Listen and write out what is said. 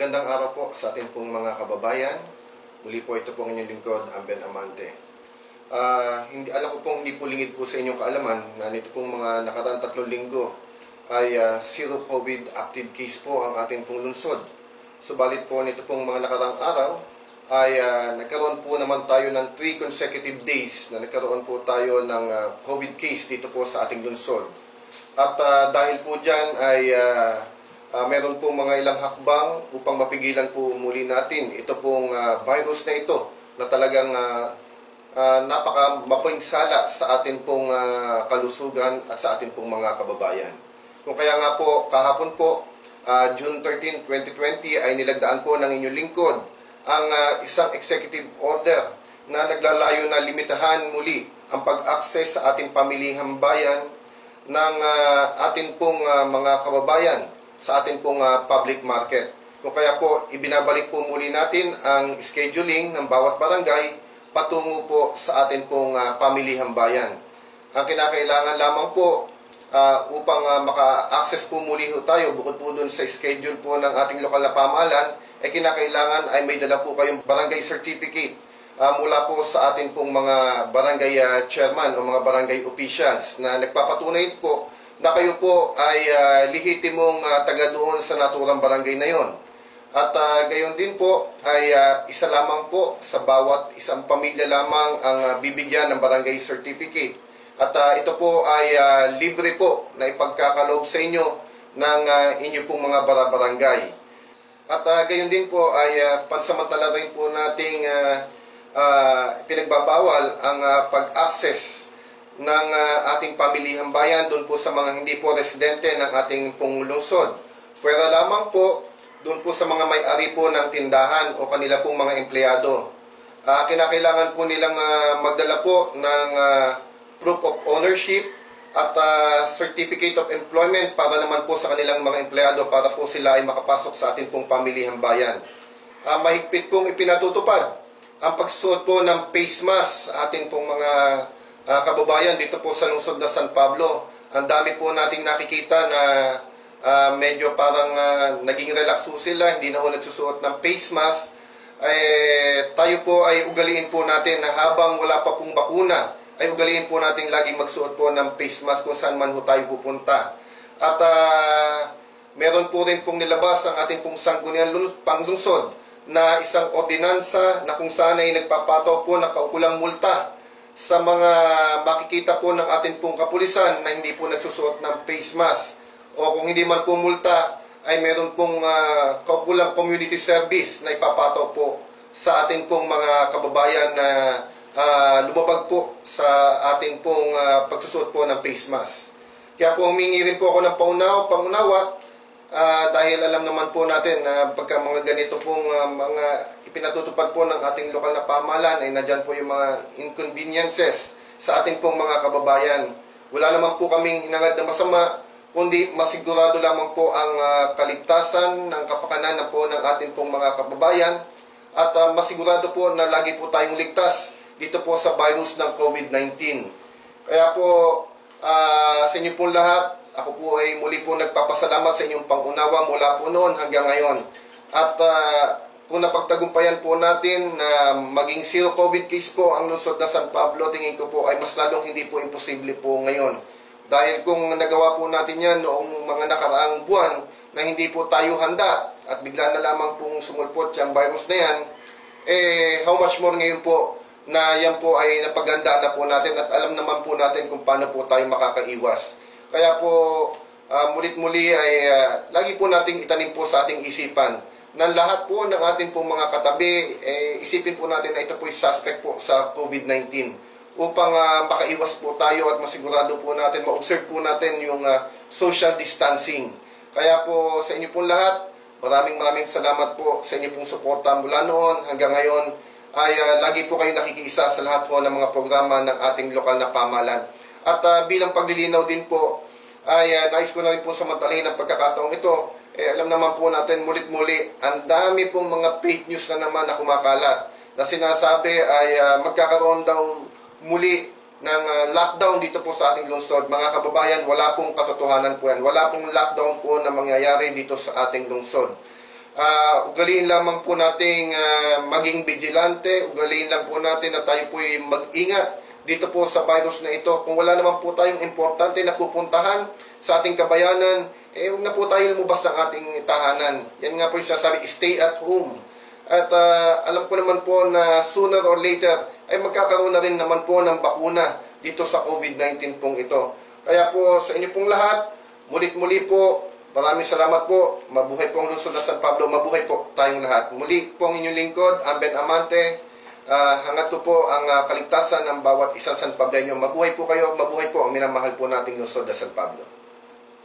Magandang araw po sa ating pong mga kababayan. Muli po ito pong inyong lingkod, Amben Amante. Alam ko pong hindi po lingid po sa inyong kaalaman na nito pong mga nakaraang 3 linggo ay zero COVID active case po ang ating pong lungsod. Subalit po nito pong mga nakaraang araw ay nagkaroon po naman tayo ng 3 consecutive days na nagkaroon po tayo ng COVID case dito po sa ating lungsod. At dahil po dyan ay meron pong mga ilang hakbang upang mapigilan po muli natin ito pong virus na ito na talagang napaka-mapinsala sa atin pong kalusugan at sa atin pong mga kababayan. Kung kaya nga po, kahapon po, June 13, 2020 ay nilagdaan po ng inyong lingkod ang isang executive order na naglalayo na limitahan muli ang pag-access sa ating pamilihang bayan ng atin pong mga kababayan sa atin pong public market. Kung kaya po, ibinabalik po muli natin ang scheduling ng bawat barangay patungo po sa atin pong pamilihang bayan. Ang kinakailangan lamang po upang maka-access po muli tayo, bukod po dun sa schedule po ng ating lokal na pamahalaan, ay kinakailangan ay may dala po kayong barangay certificate mula po sa atin pong mga barangay chairman o mga barangay officials na nagpapatunay po na kayo po ay lehitimong taga doon sa naturang barangay na yon. At gayon din po ay isa lamang po sa bawat isang pamilya lamang ang bibigyan ng barangay certificate. At ito po ay libre po na ipagkakaloob sa inyo ng inyo pong mga barangay. At gayon din po ay pansamantala rin po nating pinagbabawal ang pag-access ng ating pamilihang bayan doon po sa mga hindi po residente ng ating pong lungsod. Pwera lamang po doon po sa mga may-ari po ng tindahan o kanila pong mga empleyado. Kinakailangan po nilang magdala po ng proof of ownership at certificate of employment para naman po sa kanilang mga empleyado para po sila ay makapasok sa ating pong pamilihang bayan. Mahigpit pong ipinatutupad ang pagsuot po ng face mask sa ating pong mga kababayan dito po sa lungsod na San Pablo. Ang dami po nating nakikita na medyo parang naging relax po sila, hindi na po nagsusuot ng face mask. Tayo po ay ugaliin po natin na habang wala pa pong bakuna, ay ugaliin po natin laging magsuot po ng face mask kung saan man po tayo pupunta. At meron po rin pong nilabas ang ating pong sangguniang panglungsod na isang ordinansa na kung saan ay nagpapataw po ng kaukulang multa sa mga makikita po ng ating pong kapulisan na hindi po nagsusuot ng face mask o kung hindi man po multa ay meron pong kaukulang community service na ipapataw po sa ating pong mga kababayan na lumabag po sa ating pong pagsusuot po ng face mask. Kaya po humingi rin po ako ng pangunawa dahil alam naman po natin na pagka mga ganito pong mga ipinatutupad po ng ating lokal na pamahalaan ay nadyan po yung mga inconveniences sa ating pong mga kababayan. Wala naman po kaming hinangad na masama, kundi masigurado lamang po ang kaligtasan ng kapakanan na po ng ating pong mga kababayan at masigurado po na lagi po tayong ligtas dito po sa virus ng COVID-19. Kaya po sa inyo pong lahat, ako po ay muli po nagpapasalamat sa inyong pangunawa mula po noon hanggang ngayon. At kung napagtagumpayan po natin na maging zero COVID case po ang lungsod na San Pablo, tingin ko po ay mas lalong hindi po imposible po ngayon. Dahil kung nagawa po natin yan noong mga nakaraang buwan na hindi po tayo handa at bigla na lamang pong sumulpot yung virus na yan, how much more ngayon po na yan po ay napaganda na po natin at alam naman po natin kung paano po tayo makakaiwas. Kaya po, mulit-muli ay lagi po nating itanim po sa ating isipan na lahat po ng ating pong mga katabi, isipin po natin na ito po ay suspect po sa COVID-19 upang makaiwas po tayo at masigurado po natin, ma-observe po natin yung social distancing. Kaya po sa inyo pong lahat, maraming salamat po sa inyo pong suporta mula noon hanggang ngayon ay lagi po kayo nakikiisa sa lahat po ng mga programa ng ating lokal na pamahalaan. At bilang paglilinaw din po, ay nais ko na rin po samantalahin ang pagkakataong ito. Alam naman po natin mulit-muli, ang dami pong mga fake news na naman na kumakalat na sinasabi ay magkakaroon daw muli ng lockdown dito po sa ating lungsod. Mga kababayan, wala pong katotohanan po yan. Wala pong lockdown po na mangyayari dito sa ating lungsod. ugaliin lamang po nating maging vigilante, ugaliin lang po natin na tayo po'y mag-ingat dito po sa virus na ito. Kung wala naman po tayong importante na pupuntahan sa ating kabayanan, huwag na po tayo lumabas ng ating tahanan. Yan nga po yung sasabi, stay at home. At alam ko naman po na sooner or later ay magkakaroon na rin naman po ng bakuna dito sa COVID-19 pong ito. Kaya po sa inyo pong lahat, mulit-muli po, maraming salamat po. Mabuhay po ang lungsod ng San Pablo. Mabuhay po tayong lahat. Muli po ang inyong lingkod, Amben Amante. Hangad po ang kaligtasan ng bawat isang San Pableño. Mabuhay po kayo. Mabuhay po ang minamahal po nating lungsod ng San Pablo.